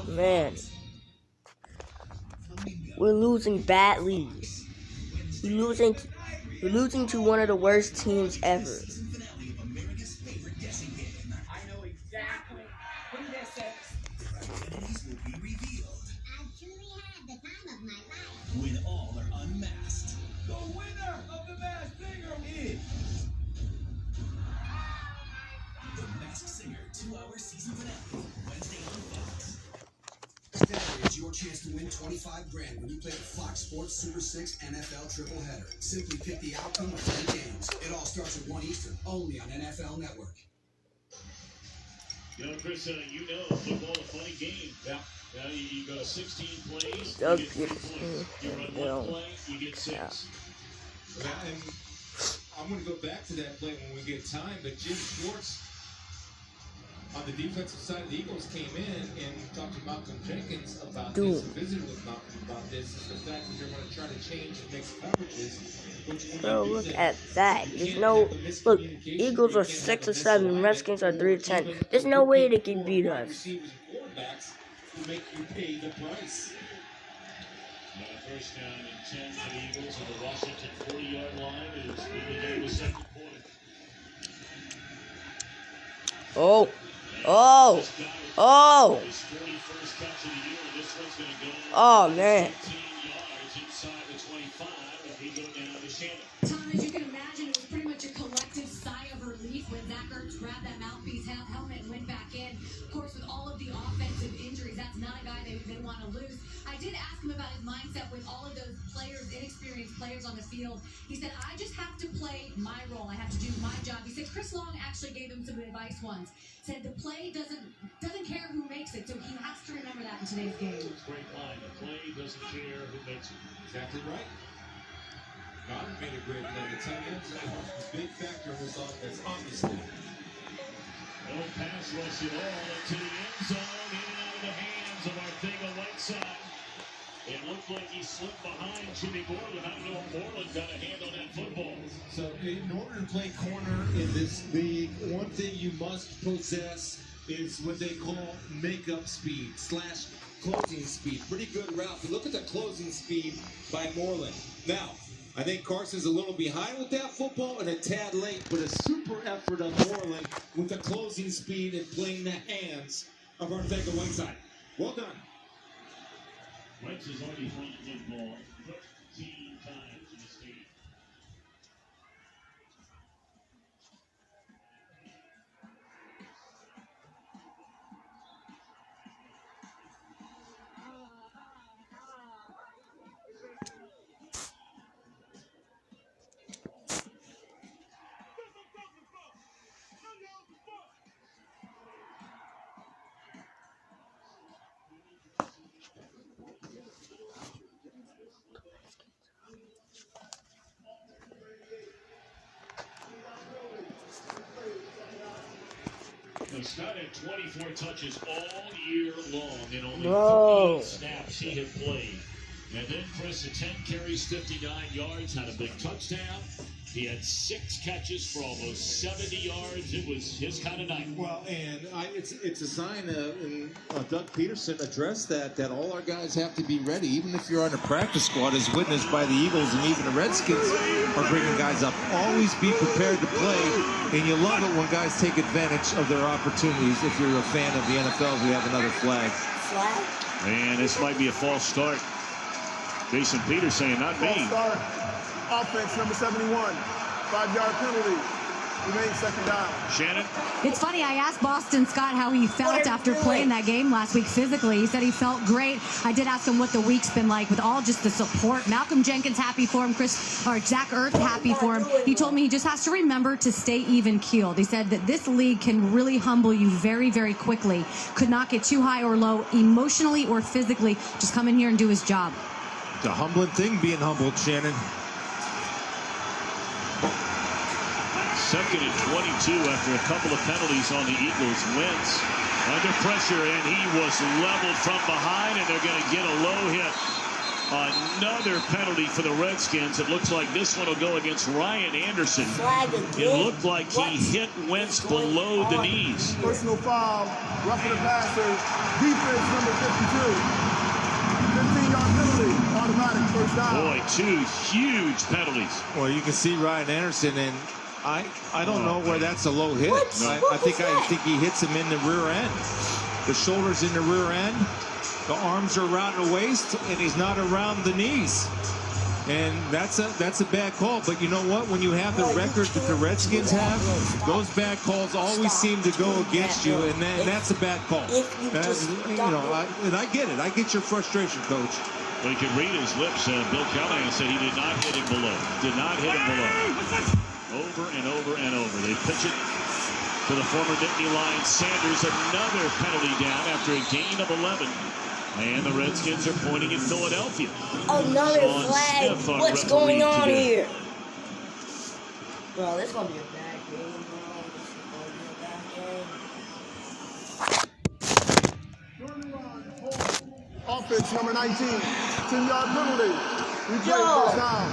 Man, we're losing badly. We're losing to one of the worst teams ever. When all are unmasked. The winner of the Masked Singer is The Masked Singer 2-hour season finale, Wednesday on Fox. Saturday is your chance to win $25,000 when you play the Fox Sports Super 6 NFL Triple Header. Simply pick the outcome of 10 games. It all starts at 1 Eastern, only on NFL Network. You know, Chris, football a funny game. Yeah. You go 16 plays, you get 3 points. You run one play, you get 6. Yeah. And I'm going to go back to that play when we get time, but Jim Schwartz on the defensive side of the Eagles came in and talked to Malcolm Jenkins about this, and visited with Malcolm about this, is the fact that they're going to try to change and mix coverages. Bro, look at that. There's no... Look, Eagles are 6-7, Redskins are 3-10. There's no way they can beat us. Will make you pay the price. First down and 10 for the Eagles at the Washington 40-yard line is we begin the second quarter. Oh. Oh. Oh. Oh, man. Tom, as you can imagine, it was pretty much a collective sigh of relief when Zach Ertz grabbed that mouthpiece helmet and went back in. Of course, with all of the offensive injuries, that's not a guy they want to lose. I did ask him about his mindset with all of those players, inexperienced players on the field. He said, I just have to play my role. I have to do my job. He said Chris Long actually gave him some advice once. Said the play doesn't care who makes it, so he has to remember that in today's game. Great line. The play doesn't care who makes it. Exactly right. Goddard made a great play. The tight end a big factor in this offense, obviously. No pass rush at all into the end zone, in and out of the hands of Arcega-Whiteside. It looked like he slipped behind Jimmy Moreland. I don't know if Moreland got a hand on that football. So in order to play corner in this league, one thing you must possess is what they call makeup speed / closing speed. Pretty good route. But look at the closing speed by Moreland. Now, I think Carson's a little behind with that football and a tad late, but a super effort of Moreland with the closing speed and playing the hands of Arcega-Whiteside. Well done. Whites has already thrown the good ball 13 times in the stadium. Scott had 24 touches all year long and only 38 snaps he had played. And then Chris at 10 carries, 59 yards, had a big touchdown. He had 6 catches for almost 70 yards. It was his kind of night. Well, and it's a sign and Doug Peterson addressed that all our guys have to be ready, even if you're on the practice squad, as witnessed by the Eagles and even the Redskins are bringing guys up. Always be prepared to play, and you love it when guys take advantage of their opportunities. If you're a fan of the NFL, we have another flag. Man, this might be a false start. Jason Peters saying, not me. False start. Offense, number 71. 5-yard penalty. Remains second down. Shannon? It's funny, I asked Boston Scott how he felt after playing that game last week physically. He said he felt great. I did ask him what the week's been like with all just the support. Malcolm Jenkins happy for him, Zach Ertz happy for him. He told me he just has to remember to stay even-keeled. He said that this league can really humble you very, very quickly. Could not get too high or low emotionally or physically. Just come in here and do his job. It's a humbling thing being humbled, Shannon. Second and 22 after a couple of penalties on the Eagles. Wentz under pressure, and he was leveled from behind, and they're going to get a low hit. Another penalty for the Redskins. It looks like this one will go against Ryan Anderson. Flag again. It looked like he hit Wentz below the knees. Personal foul, roughing the passer, defense number 52. 15-yard penalty, automatic first down. Boy, two huge penalties. Well, you can see Ryan Anderson, and I don't know where that's a low hit. What? I What think was that? he hits him in the rear end. The shoulders in the rear end. The arms are around the waist, and he's not around the knees. And that's a bad call. But you know what? When you have the record that the Redskins have, those bad calls always seem to go against you, and that's a bad call. And I get it. I get your frustration, Coach. Well, you can read his lips. Bill Callahan said he did not hit him below. Did not hit him below. Over and over and over. They pitch it to the former Nittany Lions. Sanders, another penalty down after a gain of 11. And the Redskins are pointing at Philadelphia. Another Sean flag. Smith, our What's referee going on today. here? Bro, this is going to be a bad game, bro. This is going to be a bad game. Offense number 19, 10-yard penalty. Replay Yo. first down.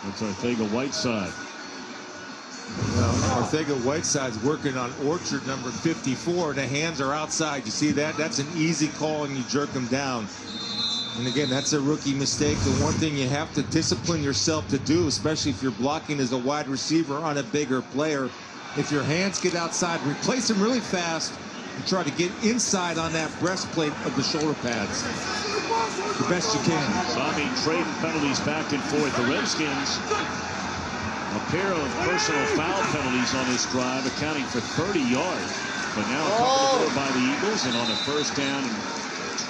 That's Ortega-Whiteside. Ortega-Whiteside's working on Orchard number 54. The hands are outside. You see that? That's an easy call, and you jerk them down. And again, that's a rookie mistake. The one thing you have to discipline yourself to do, especially if you're blocking as a wide receiver on a bigger player, if your hands get outside, replace them really fast and try to get inside on that breastplate of the shoulder pads the best you can. So, I mean, trading penalties back and forth. The Redskins, a pair of personal foul penalties on this drive, accounting for 30 yards. But now covered by the Eagles, and on a first down and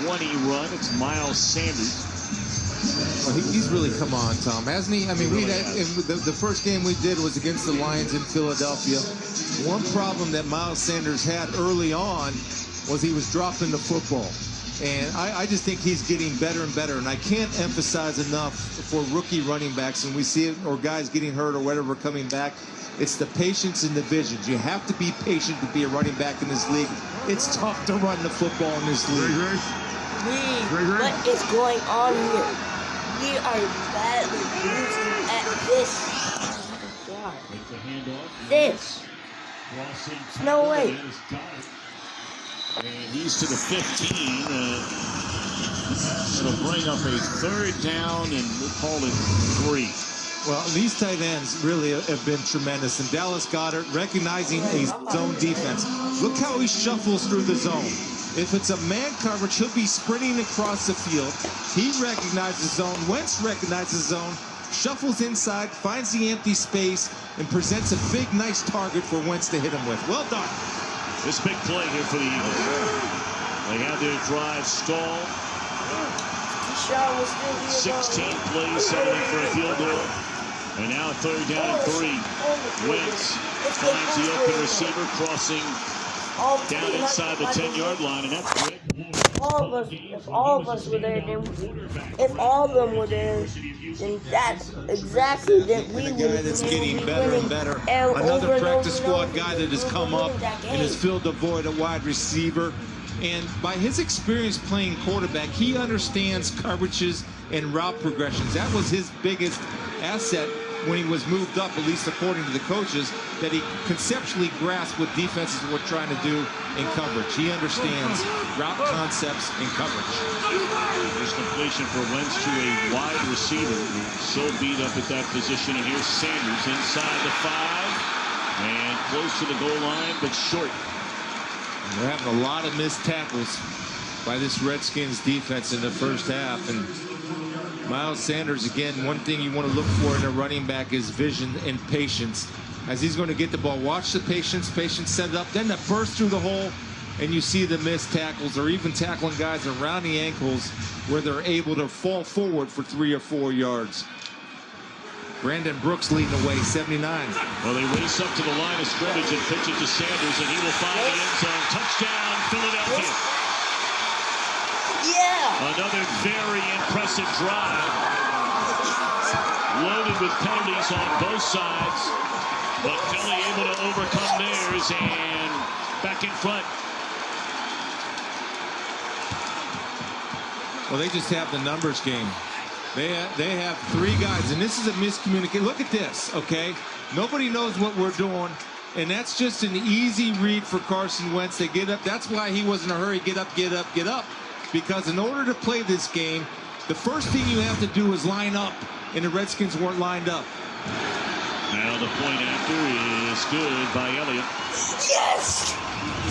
20 run, it's Miles Sanders. Well, he's really come on, Tom, hasn't he? I mean, the first game we did was against the Lions in Philadelphia. One problem that Miles Sanders had early on was he was dropping the football. And I just think he's getting better and better. And I can't emphasize enough for rookie running backs, and we see it, or guys getting hurt or whatever coming back, it's the patience and the visions. You have to be patient to be a running back in this league. It's tough to run the football in this league. What is going on here? We are badly losing at this. God. With the handoff. This. No way. And he's to the 15. It'll bring up a third down, and we'll call it 3. Well, these tight ends really have been tremendous. And Dallas Goedert recognizing a zone defense. Look how he shuffles through the zone. If it's a man coverage, he'll be sprinting across the field. He recognizes zone. Wentz recognizes zone. Shuffles inside, finds the empty space, and presents a big, nice target for Wentz to hit him with. Well done. This big play here for the Eagles. They have their drive stalled. 16 plays, settling for a field goal. And now third down and 3. Wentz finds the open receiver crossing down inside the 10-yard line, and that's Greg Ward. If all of us were there, then if all of them were there, then that's exactly that we And a would guy that's getting better and better. Another practice squad guy that has come up and has filled the void at wide receiver. And by his experience playing quarterback, he understands coverages and route progressions. That was his biggest asset when he was moved up, at least according to the coaches, that he conceptually grasped what defenses were trying to do in coverage. He understands route concepts and coverage. There's completion for Wentz to a wide receiver who's so beat up at that position. And here's Sanders inside the 5 and close to the goal line, but short. They're having a lot of missed tackles by this Redskins defense in the first half. And Miles Sanders, again, one thing you want to look for in a running back is vision and patience. As he's going to get the ball, watch the patience set it up, then the burst through the hole, and you see the missed tackles, or even tackling guys around the ankles where they're able to fall forward for 3 or 4 yards. Brandon Brooks leading the way, 79. Well, they race up to the line of scrimmage and pitch it to Sanders, and he will find the end zone. Touchdown, Philadelphia. Yeah. Another very impressive drive. Loaded with penalties on both sides, but Philly able to overcome theirs and back in front. Well, they just have the numbers game. They have 3 guys, and this is a miscommunication. Look at this, okay? Nobody knows what we're doing, and that's just an easy read for Carson Wentz. They get up. That's why he was in a hurry. Get up, get up, get up. Because in order to play this game, the first thing you have to do is line up, and the Redskins weren't lined up. Now the point after is good by Elliott. Yes!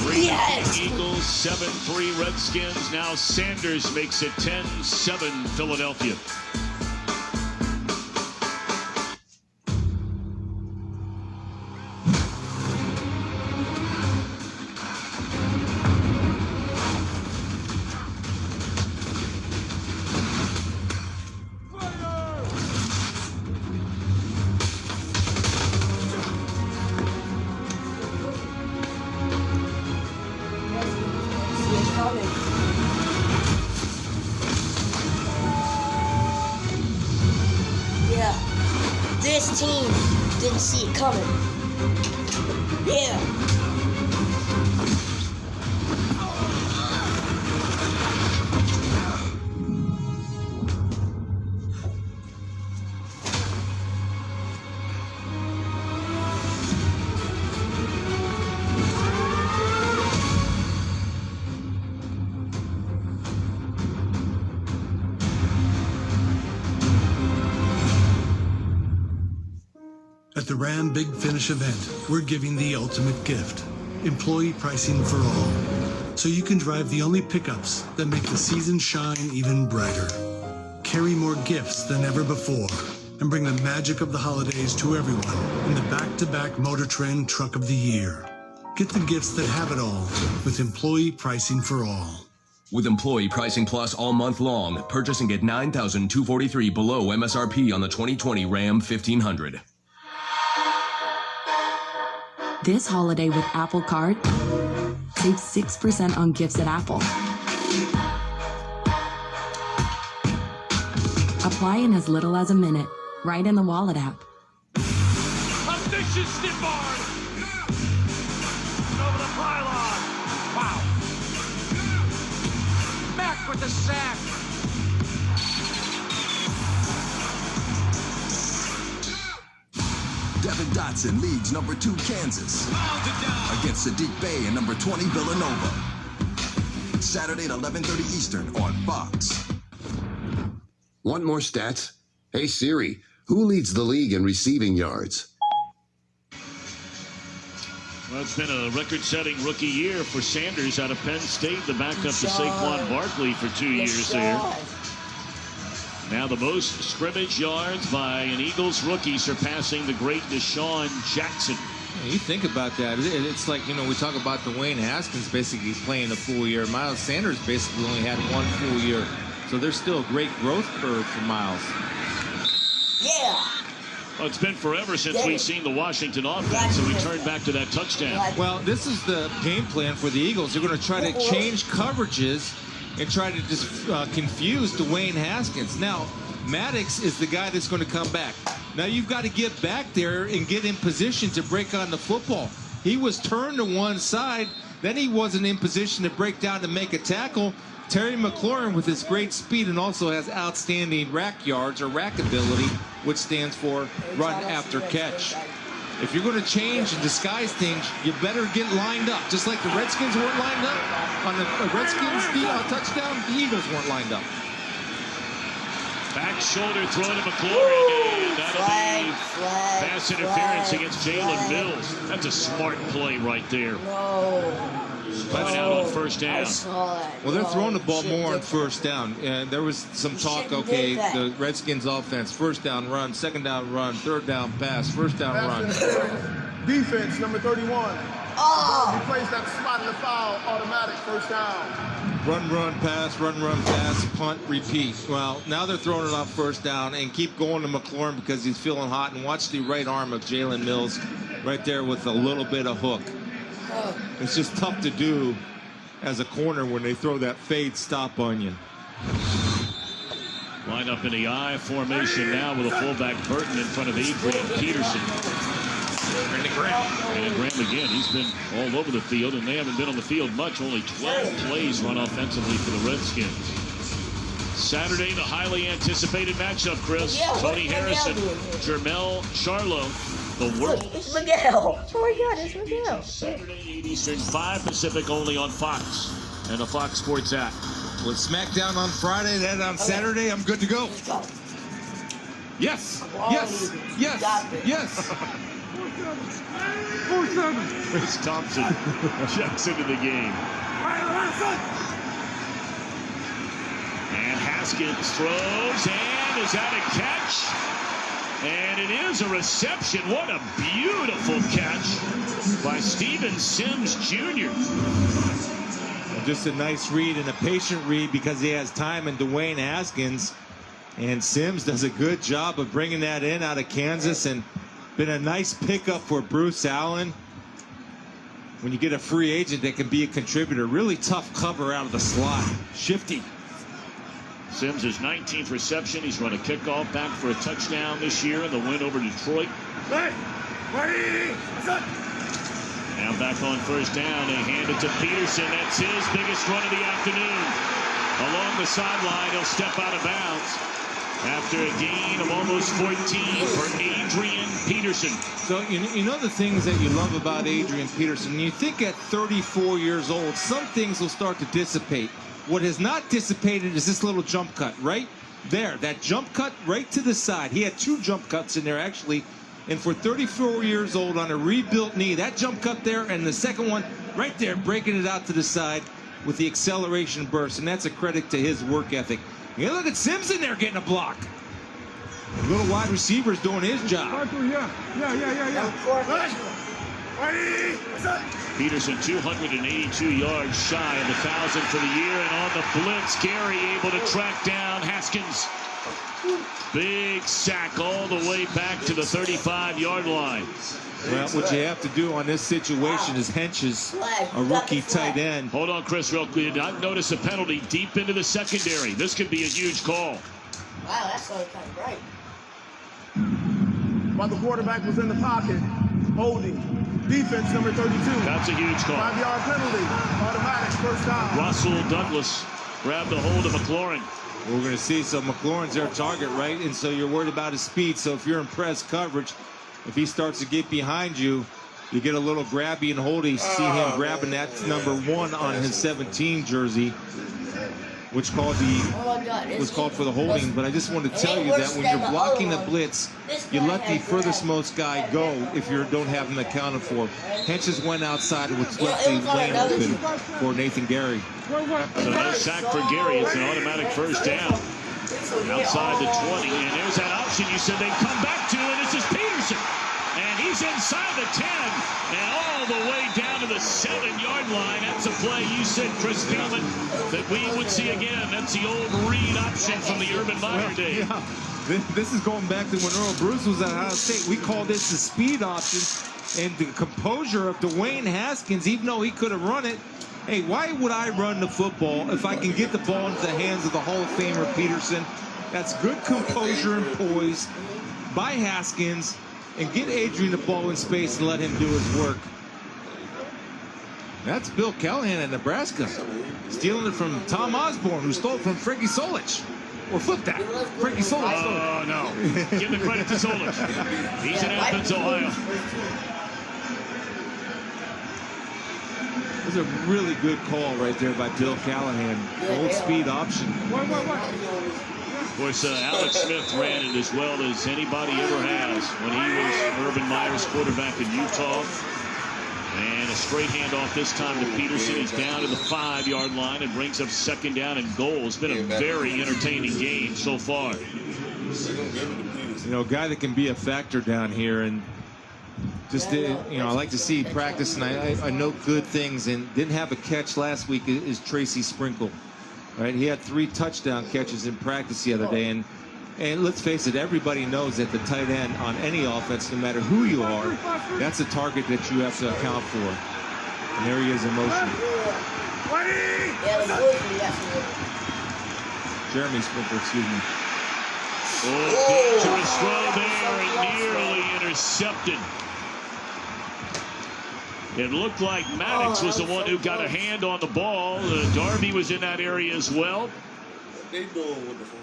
3 Yes! Eagles, 7-3 Redskins. Now Sanders makes it 10-7 Philadelphia. Yeah, this team didn't see it coming. Yeah. At the Ram Big Finish event, we're giving the ultimate gift, employee pricing for all. So you can drive the only pickups that make the season shine even brighter. Carry more gifts than ever before and bring the magic of the holidays to everyone in the back-to-back Motor Trend Truck of the Year. Get the gifts that have it all with employee pricing for all. With Employee Pricing Plus all month long, purchase and get $9,243 below MSRP on the 2020 Ram 1500. This holiday with Apple Card, save 6% on gifts at Apple. Apply in as little as a minute, right in the Wallet app. A vicious stiff arm. Over the pylon. Wow. Mack with the sack. Devin Dotson leads number 2 Kansas against Sadiq Bey and number 20 Villanova. Saturday at 11:30 Eastern on Fox. Want more stats? Hey Siri, who leads the league in receiving yards? Well, it's been a record-setting rookie year for Sanders out of Penn State, the backup to Saquon Barkley for 2 years there. Now the most scrimmage yards by an Eagles rookie, surpassing the great Deshaun Jackson. Yeah, you think about that. It's like, you know, we talk about Dwayne Haskins basically playing a full year. Miles Sanders basically only had 1 full year. So there's still a great growth curve for Miles. Yeah. Well, it's been forever since we've seen the Washington offense, so we turned back to that touchdown. Well, this is the game plan for the Eagles. They're going to try to change coverages and try to just confuse Dwayne Haskins. Now, Maddox is the guy that's going to come back. Now, you've got to get back there and get in position to break on the football. He was turned to one side, then he wasn't in position to break down to make a tackle. Terry McLaurin, with his great speed and also has outstanding rack yards or rack ability, which stands for run after catch. If you're going to change and disguise things, you better get lined up. Just like the Redskins weren't lined up on the Redskins touchdown, the Eagles weren't lined up. Back shoulder throw to McLaurin, and that'll be pass interference against Jalen Mills. That's a smart play right there. Coming out on first down. Well, they're throwing the ball more on first down. And there was some talk, okay, the Redskins offense, first down run, second down run, third down pass, first down run. Defense, number 31. Oh. He plays that spot in the foul, automatic, first down. Run, pass, punt, repeat. Well, now they're throwing it off first down and keep going to McLaurin because he's feeling hot. And watch the right arm of Jalen Mills right there with a little bit of hook. It's just tough to do as a corner when they throw that fade stop on you. Line up in the I formation now with a fullback Burton in front of Adrian Peterson. Brandon Graham again. He's been all over the field, and they haven't been on the field much. Only 12 plays run offensively for the Redskins. Saturday, the highly anticipated matchup, Chris. Yeah, Tony what's Harrison, Miguel doing here? Jermel Charlo. The Look, world. it's Miguel. Oh my God, it's Miguel. Saturday, 8 Eastern, 5 Pacific, only on Fox and the Fox Sports app. With SmackDown on Friday, then on Saturday, I'm good to go. Let's go. Yes, All yes, these, yes, got this. yes. Chris Thompson checks into the game. And Haskins throws, and is that a catch? And it is a reception. What a beautiful catch by Steven Sims Jr. Just a nice read and a patient read because he has time in Dwayne Haskins. And Sims does a good job of bringing that in out of Kansas, and been a nice pickup for Bruce Allen. When you get a free agent that can be a contributor, really tough cover out of the slot. Shifty. Sims' his 19th reception. He's run a kickoff back for a touchdown this year in the win over Detroit. Now back on first down. They hand it to Peterson. That's his biggest run of the afternoon. Along the sideline, he'll step out of bounds after a gain of almost 14 for Adrian Peterson. So you know the things that you love about Adrian Peterson. You think at 34 years old, some things will start to dissipate. What has not dissipated is this little jump cut right there. That jump cut right to the side. He had 2 jump cuts in there, actually. And for 34 years old on a rebuilt knee, that jump cut there and the second one right there, breaking it out to the side with the acceleration burst. And that's a credit to his work ethic. You look at Sims in there getting a block. The little wide receiver's doing his job. Peterson 282 yards shy of 1,000 for the year, and on the blitz, Gary able to track down Haskins. Big sack all the way back to the 35-yard line. Well, what you have to do on this situation is Henches, a rookie tight end. Hold on, Chris, real quick. I've noticed a penalty deep into the secondary. This could be a huge call. Wow, that's kind of great. While the quarterback was in the pocket, holding. Defense number 32. That's a huge call. 5-yard penalty. Automatic, first down. Russell Douglas grabbed a hold of McLaurin. We're going to see, so McLaurin's their target, right? And so you're worried about his speed. So if you're in press coverage, if he starts to get behind you, you get a little grabby and holdy. See him grabbing that number 1 on his 17 jersey, which was called for the holding. But I just want to tell you that when you're blocking a blitz, you let the furthest most guy go if you don't have him accounted for. Henches went outside and left the lane open for Nathan Gary. So no sack for Gary. It's an automatic first down. Outside the 20, and there's that option you said they'd come back to, and this is Peterson. And he's inside the 10, and all the way down to the 7-yard line. That's a play you said, Chris Spielman, that we would see again. That's the old read option from the Urban Meyer days. Yeah. This is going back to when Earl Bruce was at Ohio State. We call this the speed option, and the composure of Dwayne Haskins, even though he could have run it. Hey, why would I run the football if I can get the ball into the hands of the Hall of Famer Peterson? That's good composure and poise by Haskins, and get Adrian the ball in space and let him do his work. That's Bill Callahan in Nebraska, stealing it from Tom Osborne, who stole it from Frankie Solich. Or flip that. Frankie Solich. Oh, no. Give the credit to Solich. He's in Athens, Ohio. It was a really good call right there by Bill Callahan. Old speed option. Of course, Alex Smith ran it as well as anybody ever has when he was Urban Meyer's quarterback in Utah. And a straight handoff this time to Peterson. He's down to the 5-yard line and brings up second down and goal. It's been a very entertaining game so far. You know, a guy that can be a factor down here, and just, I like to see practice, and I know good things, and didn't have a catch last week is Tracy Sprinkle. Right, he had 3 touchdown catches in practice the other day, and let's face it, everybody knows that the tight end on any offense, no matter who you are, that's a target that you have to account for. And there he is in motion. Jeremy Sprinkle, excuse me. Dangerous throw there and nearly intercepted. It looked like Maddox was the one who got a hand on the ball. Darby was in that area as well. What they doing with the phone?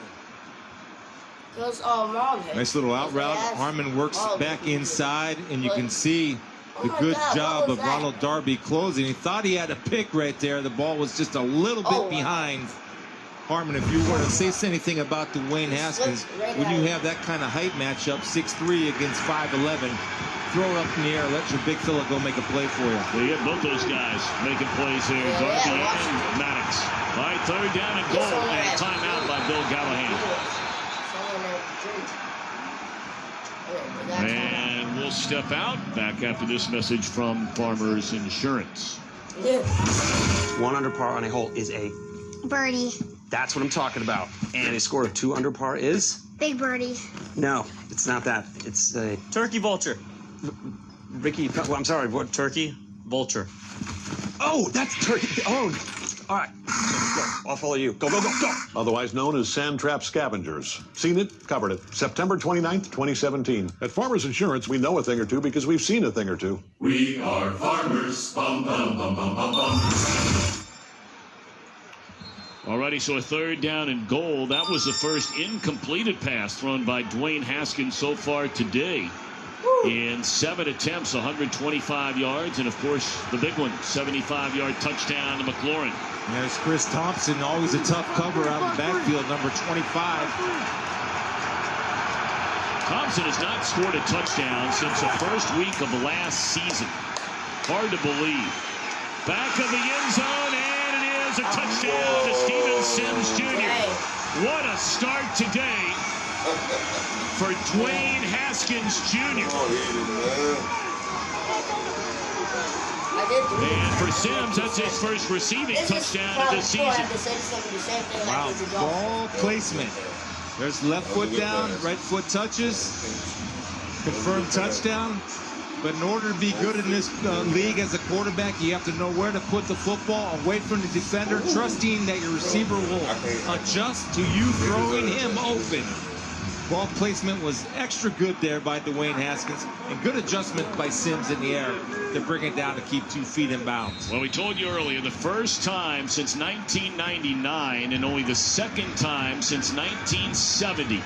Because Mom hit. Nice little out route. Harmon works back inside, and you can see the good job of Ronald Darby closing. He thought he had a pick right there. The ball was just a little bit behind. Harmon, if you were to say anything about Dwayne Haskins, when you have that kind of height matchup, 6'3" against 5'11", throw it up in the air, let your big fella go make a play for you. Well, you get both those guys making plays here, Darby and Maddox. All right, 3rd down and goal, and a timeout by Bill Callahan. And we'll step out back after this message from Farmers Insurance. One under par on a hole is a birdie. That's what I'm talking about. And a score of 2 under par is? Big birdie. No, it's not that. It's a turkey vulture. Ricky, well, I'm sorry, what turkey? Vulture. Oh, that's turkey. Oh, all right. Go. I'll follow you. Go, go, go, go. Otherwise known as Sand Trap Scavengers. Seen it, covered it. September 29th, 2017. At Farmers Insurance, we know a thing or two because we've seen a thing or two. We are farmers. Bum, bum, bum, bum, bum, bum. Alrighty, so a 3rd down and goal. That was the first incompleted pass thrown by Dwayne Haskins so far today. In 7 attempts, 125 yards, and of course, the big one, 75-yard touchdown to McLaurin. There's Chris Thompson, always a tough cover out of the backfield, number 25. Thompson has not scored a touchdown since the first week of last season. Hard to believe. Back of the end zone, and it is a touchdown to Steven Sims Jr. What a start today for Dwayne Haskins Jr. And for Sims, that's his first receiving touchdown of the season. Wow, ball placement. There's left foot down, right foot touches. Confirmed touchdown. But in order to be good in this league as a quarterback, you have to know where to put the football, away from the defender, trusting that your receiver will adjust to you throwing him open. Ball placement was extra good there by Dwayne Haskins, and good adjustment by Sims in the air to bring it down to keep 2 feet in bounds. Well, we told you earlier, the first time since 1999 and only the second time since 1970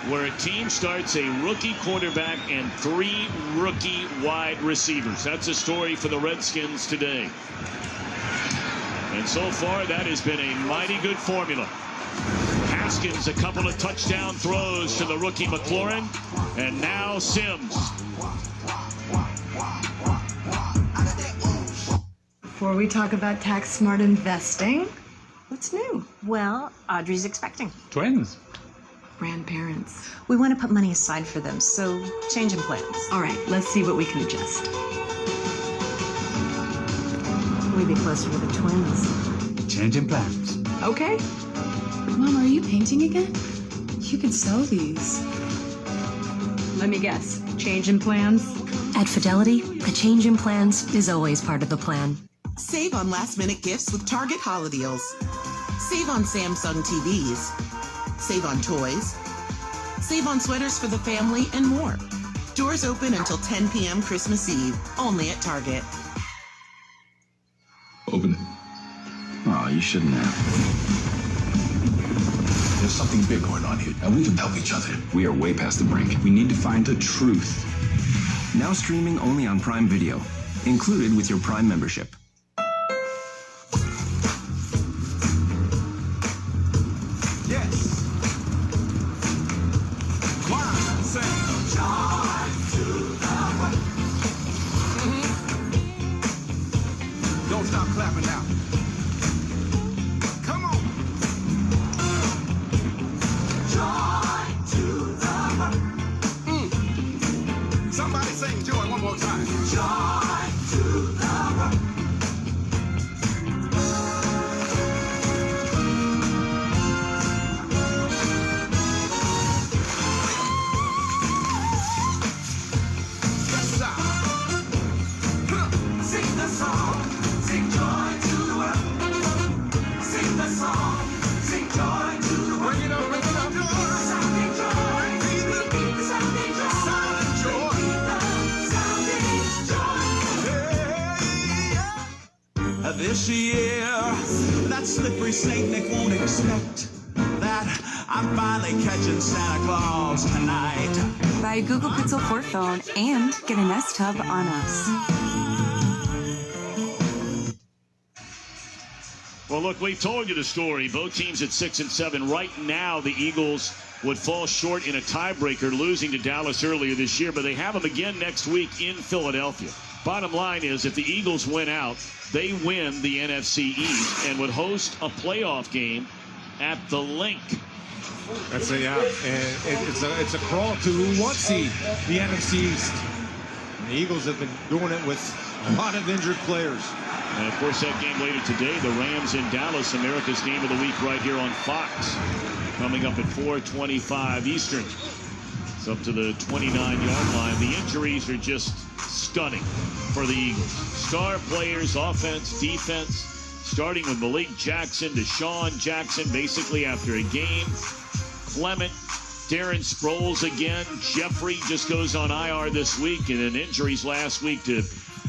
where a team starts a rookie quarterback and 3 rookie wide receivers. That's a story for the Redskins today. And so far, that has been a mighty good formula. Haskins, a couple of touchdown throws to the rookie McLaurin, and now Sims. Before we talk about tax-smart investing, what's new? Well, Audrey's expecting. Twins. Grandparents. We want to put money aside for them, so changing plans. All right, let's see what we can adjust. We'd be closer to the twins. Changing plans. Okay. Mom, are you painting again? You could sell these. Let me guess. Change in plans? At Fidelity, a change in plans is always part of the plan. Save on last-minute gifts with Target Holiday Deals. Save on Samsung TVs. Save on toys. Save on sweaters for the family and more. Doors open until 10 p.m. Christmas Eve, only at Target. Open it. Oh, you shouldn't have. There's something big going on here, and we can help each other. We are way past the brink. We need to find the truth. Now streaming only on Prime Video, included with your Prime membership. Yes. Don't stop clapping now. Come on. Joy to the world. Somebody sing joy one more time. Joy to the world. Yes, sir. Sing the song. Sing joy to the world. Sing the song. Sing joy to the world. Bring it up, bring it up. Sounding joy. Repeat the sounding joy. Sounding joy. Sounding joy. This year, that slippery Saint Nick won't expect that I'm finally catching Santa Claus tonight. Buy a Google Pixel 4 phone and get a Nest Hub on us. Well, look, we told you the story. Both teams at 6 and 7. Right now, the Eagles would fall short in a tiebreaker, losing to Dallas earlier this year, but they have them again next week in Philadelphia. Bottom line is, if the Eagles win out, they win the NFC East and would host a playoff game at the Link. That's a, and it's a crawl to who wants the NFC East. And the Eagles have been doing it with a lot of injured players. And of course, that game later today, the Rams in Dallas, America's Game of the Week right here on Fox, coming up at 4:25 Eastern. It's up to the 29-yard line. The injuries are just stunning for the Eagles. Star players, offense, defense, starting with Malik Jackson, Deshaun Jackson, basically after a game. Clement, Darren Sproles again. Jeffrey just goes on IR this week, and then injuries last week to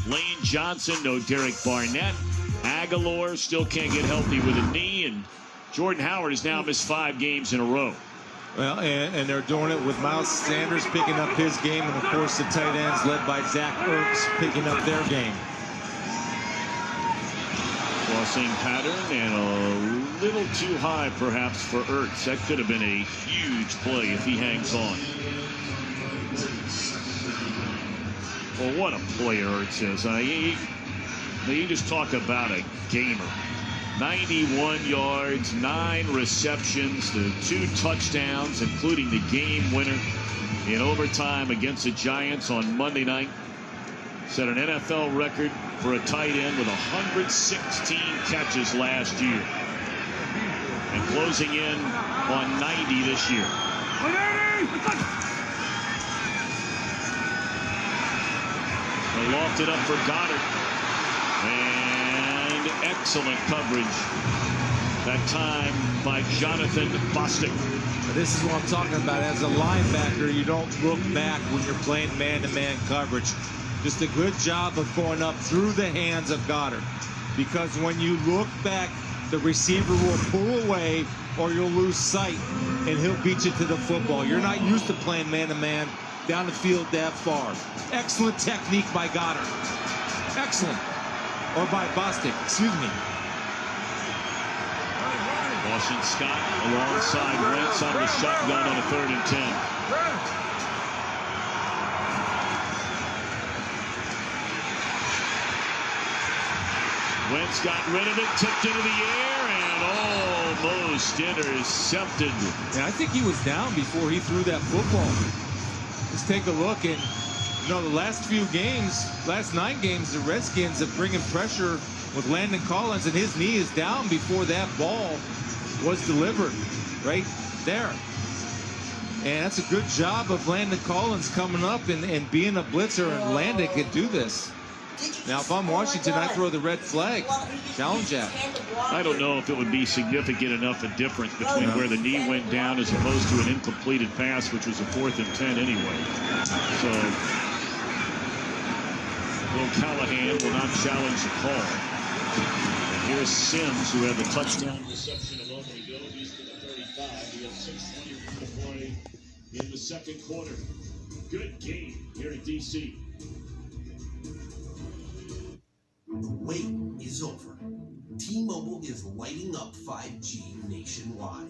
Lane Johnson, no Derek Barnett. Aguilar still can't get healthy with a knee, and Jordan Howard has now missed 5 games in a row. Well, and they're doing it with Miles Sanders picking up his game, and of course the tight ends led by Zach Ertz picking up their game. Crossing pattern and a little too high perhaps for Ertz. That could have been a huge play if he hangs on. Well, what a player Ertz is. You just talk about a gamer. 91 yards, 9 receptions, the 2 touchdowns, including the game winner in overtime against the Giants on Monday night. Set an NFL record for a tight end with 116 catches last year. And closing in on 90 this year. They lofted up for Goddard. And excellent coverage that time by Jonathan Bostic. This is what I'm talking about. As a linebacker, you don't look back when you're playing man-to-man coverage. Just a good job of going up through the hands of Goddard. Because when you look back, the receiver will pull away or you'll lose sight and he'll beat you to the football. You're not used to playing man-to-man down the field that far. Excellent technique by Goddard. Excellent. Or by Bostic, excuse me. Washington Scott alongside Wentz on the shotgun on a 3rd and 10. Wentz got rid of it, tipped into the air, and almost intercepted. Yeah, I think he was down before he threw that football. Let's take a look, and you know, the last few games, last 9 games, the Redskins are bringing pressure with Landon Collins, and his knee is down before that ball was delivered right there. And that's a good job of Landon Collins coming up and being a blitzer, and Landon could do this. Now, if I'm Washington, I throw the red flag. Challenge that. I don't know if it would be significant enough a difference between where the knee went down as opposed to an incompleted pass, which was a 4th and 10 anyway. So, Will Callahan will not challenge the call. And here's Sims, who had the touchdown reception a moment ago. He's to the 35. He had 6:20 to play in the 2nd quarter. Good game here in D.C. The wait is over. T-Mobile is lighting up 5G nationwide.